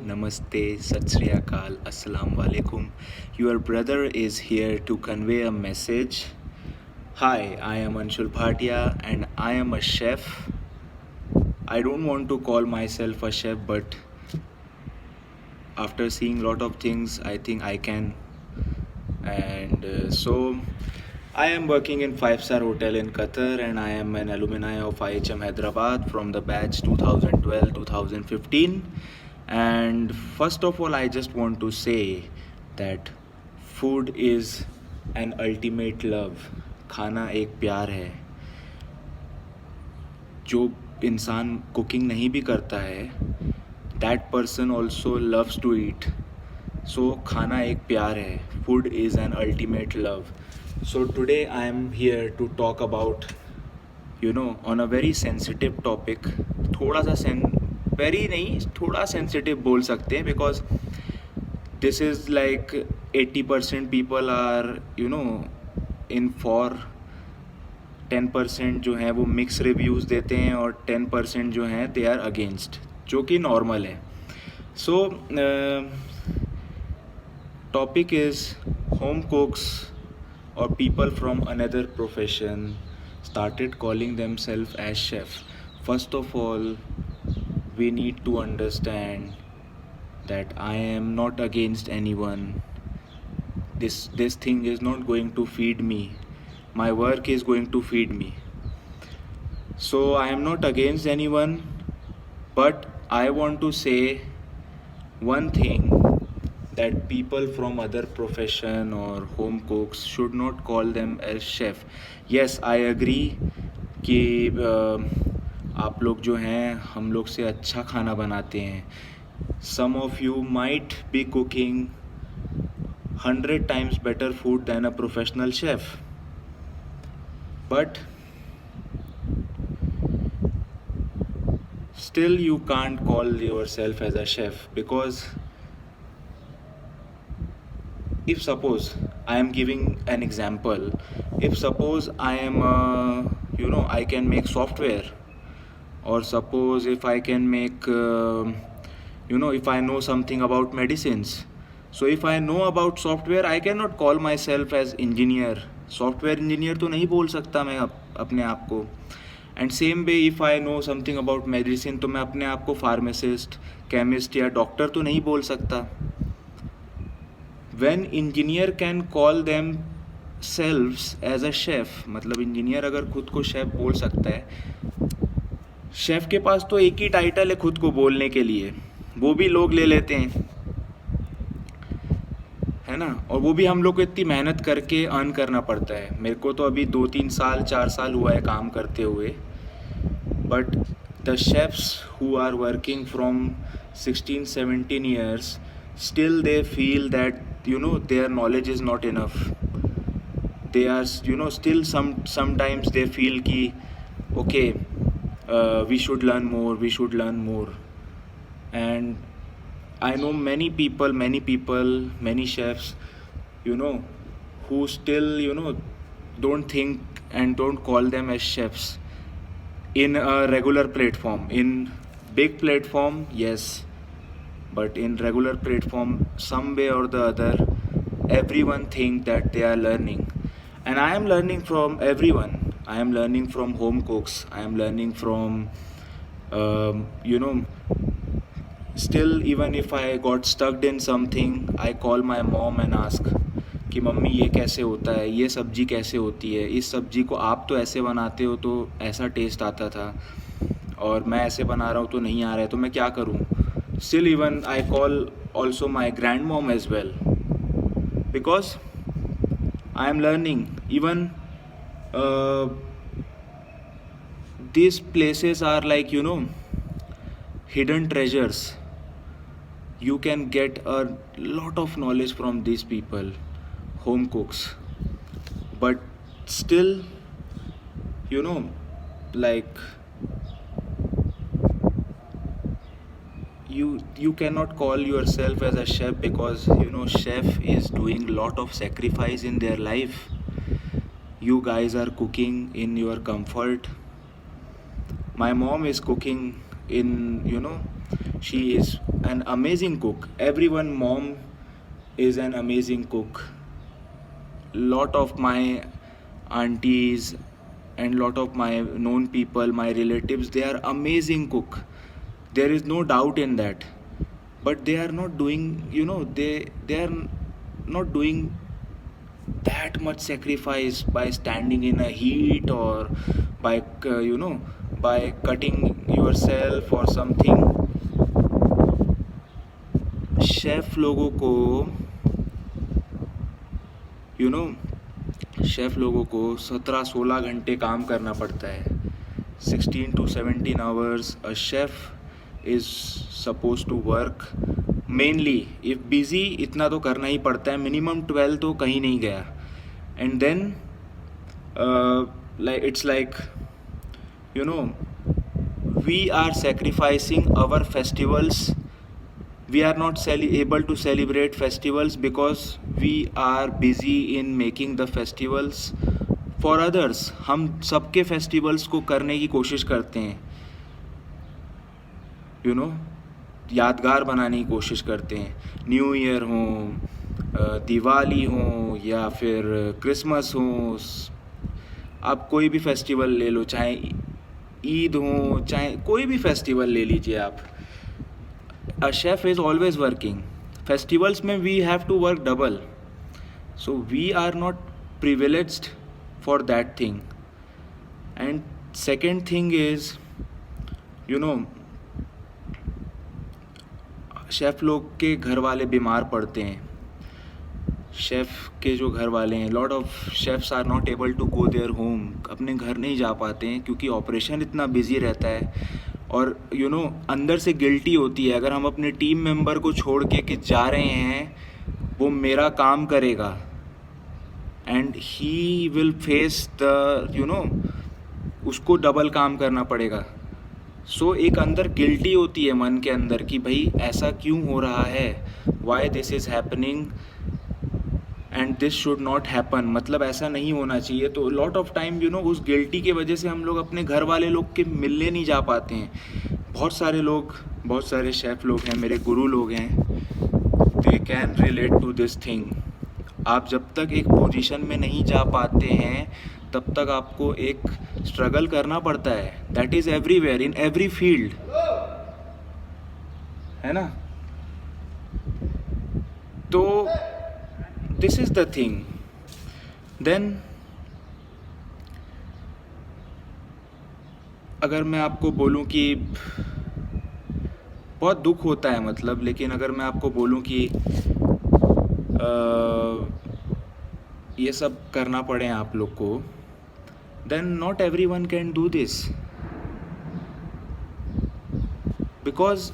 Namaste, Sat Sri Akal, Assalamu Alaikum. Your brother is here to convey a message. Hi, I am Anshul Bhatia and I am a chef. I don't want to call myself a chef, but after seeing a lot of things, I think I can. And I am working in 5-star hotel in Qatar, and I am an alumni of IHM Hyderabad from the batch 2012-2015. And first of all, I just want to say that food is an ultimate love. खाना एक प्यार है. जो इंसान cooking नहीं भी करता है, that person also loves to eat. So खाना एक प्यार है. Food is an ultimate love. So today I am here to talk about, on a very sensitive topic. थोड़ा सा very नहीं, थोड़ा sensitive बोल सकते हैं, because this is like 80% people are, in for 10% जो है वो मिक्स रिव्यूज़ देते हैं और 10% जो हैं they are against, जो कि नॉर्मल है. So topic is home cooks or people from another profession started calling themselves as chef. First of all, we need to understand that I am not against anyone. This thing is not going to feed me. My work is going to feed me. So I am not against anyone, but I want to say one thing, that people from other profession or home cooks should not call them as chef. Yes, I agree कि आप लोग जो हैं हम लोग से अच्छा खाना बनाते हैं. Some of you might be cooking 100 times better food than a professional chef. But still you can't call yourself as a chef, because if suppose I am giving an example, if suppose I am I can make software, or suppose if I can make if I know something about medicines. So if I know about software, I cannot call myself as engineer. Software engineer तो नहीं बोल सकता मैं अपने आप को. And same way, if I know something about medicine, तो मैं अपने आप को pharmacist, chemist या doctor तो नहीं बोल सकता. When engineer can call themselves as a chef, मतलब इंजीनियर अगर खुद को शेफ बोल सकता है, शेफ के पास तो एक ही टाइटल है खुद को बोलने के लिए, वो भी लोग ले लेते हैं, है ना. और वो भी हम लोग को इतनी मेहनत करके अर्न करना पड़ता है. मेरे को तो अभी 2-3 साल 4 साल हुआ है काम करते हुए, but the chefs who are working from 16-17 years, still they feel that their knowledge is not enough. They are still sometimes they feel ki okay, we should learn more. And I know many people, many chefs, who still, don't think and don't call them as chefs in a regular platform. In big platform, yes, but in regular platform, some way or the other, everyone think that they are learning. And I am learning from everyone. I am learning from home cooks. I am learning from, still, even if I got stuck in something, I call my mom and ask कि mummy ये कैसे होता है, ये सब्जी कैसे होती है, इस सब्जी को आप तो ऐसे बनाते हो तो ऐसा टेस्ट आता था, और मैं ऐसे बना रहा हूँ तो नहीं आ रहा है, तो मैं क्या करूँ. Still even I call also my grandmom as well, because I am learning. Even these places are like hidden treasures. You can get a lot of knowledge from these people, home cooks, but still like you cannot call yourself as a chef, because chef is doing lot of sacrifice in their life. You guys are cooking in your comfort. My mom is cooking in she is an amazing cook. Everyone mom is an amazing cook. Lot of my aunties and lot of my known people, my relatives, they are amazing cook. There is no doubt in that. But they are not doing, they are not doing that much sacrifice by standing in a heat or by by cutting yourself or something. Chef लोगों को chef लोगों को 17-16 घंटे काम करना पड़ता है. 16 to 17 hours a chef is supposed to work. Mainly if busy, इतना तो करना ही पड़ता है. मिनिमम 12 तो कहीं नहीं गया. And then it's like we are sacrificing our festivals. We are not able to celebrate festivals because we are busy in making the festivals for others. हम सबके festivals को करने की कोशिश करते हैं, यादगार बनाने की कोशिश करते हैं. न्यू ईयर हो, दिवाली हो या फिर क्रिसमस हो, आप कोई भी फेस्टिवल ले लो, चाहे ईद हो, चाहे कोई भी फेस्टिवल ले लीजिए आप. A chef is always working. Festivals में we have to work double. So we are not privileged for that thing. And second thing is, chef लोग के घर वाले बीमार पड़ते हैं. शेफ़ के जो घर वाले हैं, lot of chefs are not able to go their home. अपने घर नहीं जा पाते हैं क्योंकि ऑपरेशन इतना बिजी रहता है. और अंदर से गिल्टी होती है अगर हम अपने टीम मेंबर को छोड़ के जा रहे हैं, वो मेरा काम करेगा and he will face the उसको डबल काम करना पड़ेगा. सो एक अंदर गिल्टी होती है मन के अंदर कि भाई ऐसा क्यों हो रहा है, why this is happening and this should not happen. मतलब ऐसा नहीं होना चाहिए. तो लॉट ऑफ टाइम उस गिल्टी के वजह से हम लोग अपने घर वाले लोग के मिलने नहीं जा पाते हैं. बहुत सारे शेफ़ लोग हैं, मेरे गुरु लोग हैं, they can relate to this thing. आप जब तक एक पोजीशन में नहीं जा पाते हैं तब तक आपको एक स्ट्रगल करना पड़ता है. That is everywhere, in every field, है ना. तो this is the thing. Then अगर मैं आपको बोलूं कि बहुत दुख होता है मतलब, लेकिन अगर मैं आपको बोलूं कि ये सब करना पड़े आप लोग को, then not everyone can do this because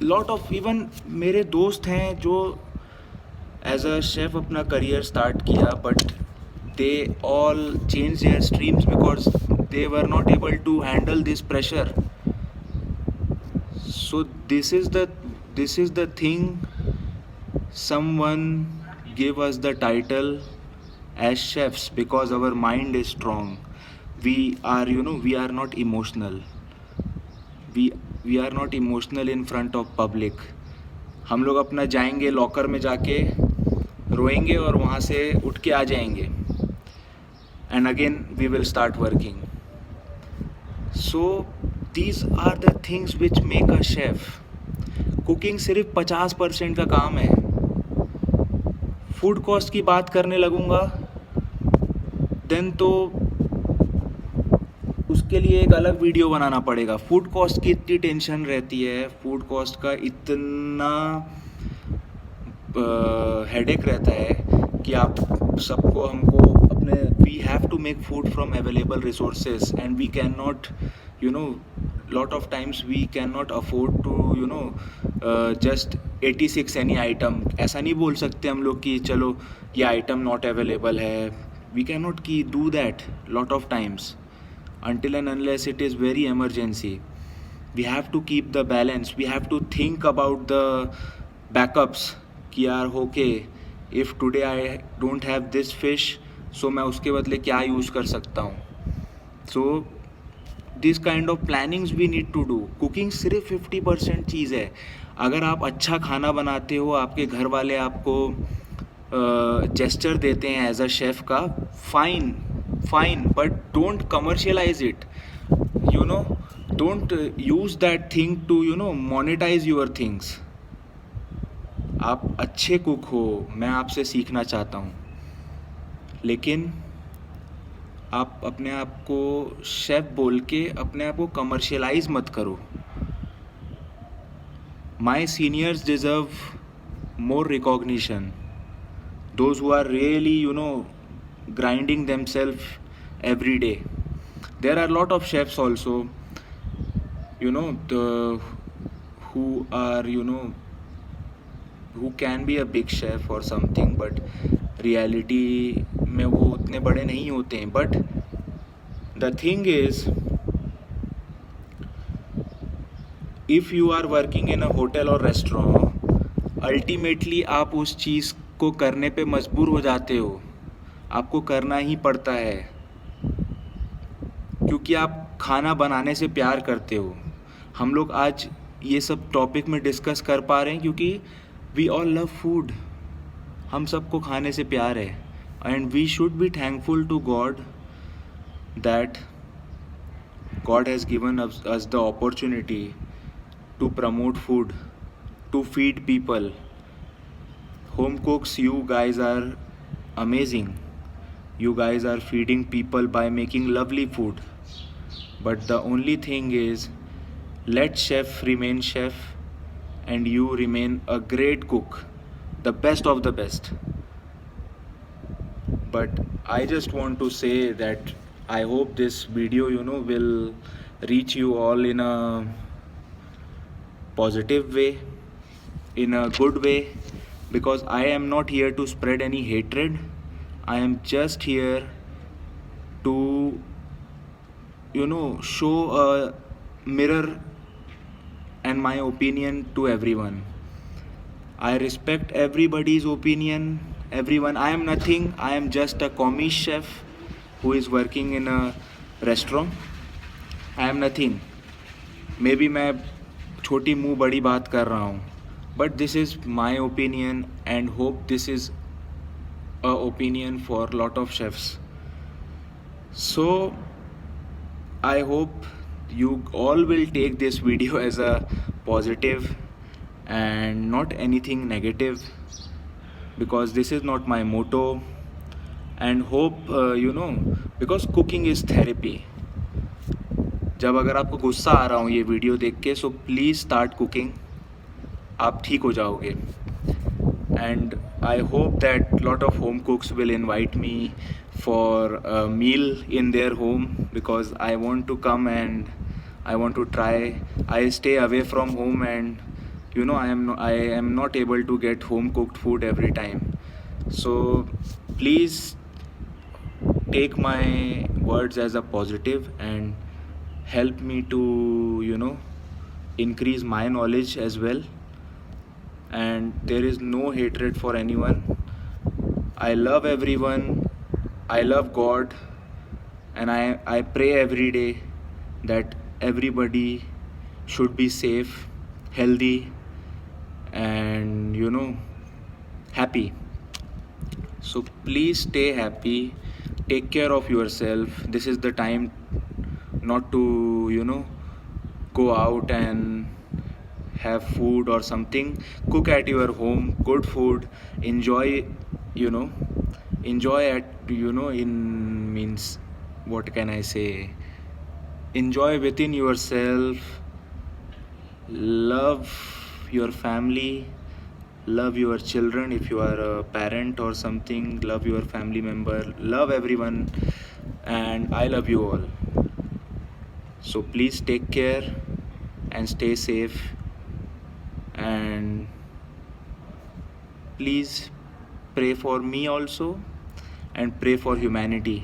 lot of even मेरे दोस्त हैं जो एज अ शेफ़ अपना करियर स्टार्ट किया, but they all change their streams because they were not able to handle this pressure. So this is the thing. Someone give us the title as chefs because our mind is strong. We are not emotional. We are not emotional in front of public. हम लोग अपना जाएंगे locker में जाके रोएंगे और वहाँ से उठ के आ जाएंगे and again we will start working. So these are the things which make a chef. Cooking सिर्फ 50% का काम है. फूड कॉस्ट की बात करने लगूँगा देन तो उसके लिए एक अलग वीडियो बनाना पड़ेगा. फूड कॉस्ट की इतनी टेंशन रहती है, फूड कॉस्ट का इतना हेडेक रहता है कि आप सबको हमको अपने we have to make food from available resources and we can not lot of times we can not afford to just 86 any item. ऐसा नहीं बोल सकते हम लोग कि चलो ये आइटम नॉट अवेलेबल है. वी कैन नॉट की do that lot of times until and unless it is very emergency. We have to keep the balance. We have to think about the backups कि यार okay, if today I don't have this fish, so मैं उसके बदले क्या use कर सकता हूँ. So this kind of plannings we need to do. Cooking सिर्फ 50% चीज़ है. अगर आप अच्छा खाना बनाते हो, आपके घर वाले आपको जेस्चर देते हैं एज अ शेफ़ का, fine fine, but don't commercialise it, you know. Don't use that thing to monetise your things. आप अच्छे कुक हो, मैं आपसे सीखना चाहता हूँ, लेकिन आप अपने आप को शेफ़ बोल के अपने आप को कमर्शियलाइज मत करो. My seniors deserve more recognition, those who are really grinding themselves every day. There are a lot of chefs also, who are who can be a big chef or something, but reality में वो उतने बड़े नहीं होते हैं. But the thing is, if you are working in a hotel or restaurant, ultimately आप उस चीज़ को करने पे मजबूर हो जाते हो. आपको करना ही पड़ता है, क्योंकि आप खाना बनाने से प्यार करते हो. हम लोग आज ये सब टॉपिक में डिस्कस कर पा रहे हैं क्योंकि वी ऑल लव फूड. हम सबको खाने से प्यार है, and we should be thankful to God that God has given us the opportunity to promote food, to feed people. Home cooks, you guys are amazing. You guys are feeding people by making lovely food. But the only thing is, let chef remain chef and you remain a great cook, the best of the best. But I just want to say that I hope this video will reach you all in a positive way, in a good way, because I am not here to spread any hatred. I am just here to show a mirror and my opinion to everyone. I respect everybody's opinion. Everyone, I am nothing. I am just a commis chef who is working in a restaurant. I am nothing. Maybe मैं छोटी मुँह बड़ी बात कर रहा हूँ, but this is my opinion and hope this is a opinion for lot of chefs. So I hope you all will take this video as a positive and not anything negative, because this is not my motto. And hope because cooking is therapy. जब अगर आपको गुस्सा आ रहा हो ये video देख के, so please start cooking. आप ठीक हो जाओगे. And I hope that lot of home cooks will invite me for a meal in their home, because I want to come and I want to try. I stay away from home, and I am not able to get home cooked food every time. So please take my words as a positive and help me to increase my knowledge as well. And there is no hatred for anyone. I love everyone. I love God, and I pray every day that everybody should be safe, healthy, and happy. So please stay happy, take care of yourself. This is the time not to go out and have food or something. Cook at your home, good food. Enjoy, enjoy at in means, what can I say, enjoy within yourself. Love your family, love your children. If you are a parent or something, love your family member, love everyone, and I love you all. So please take care and stay safe, and please pray for me also, and pray for humanity.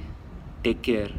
Take care.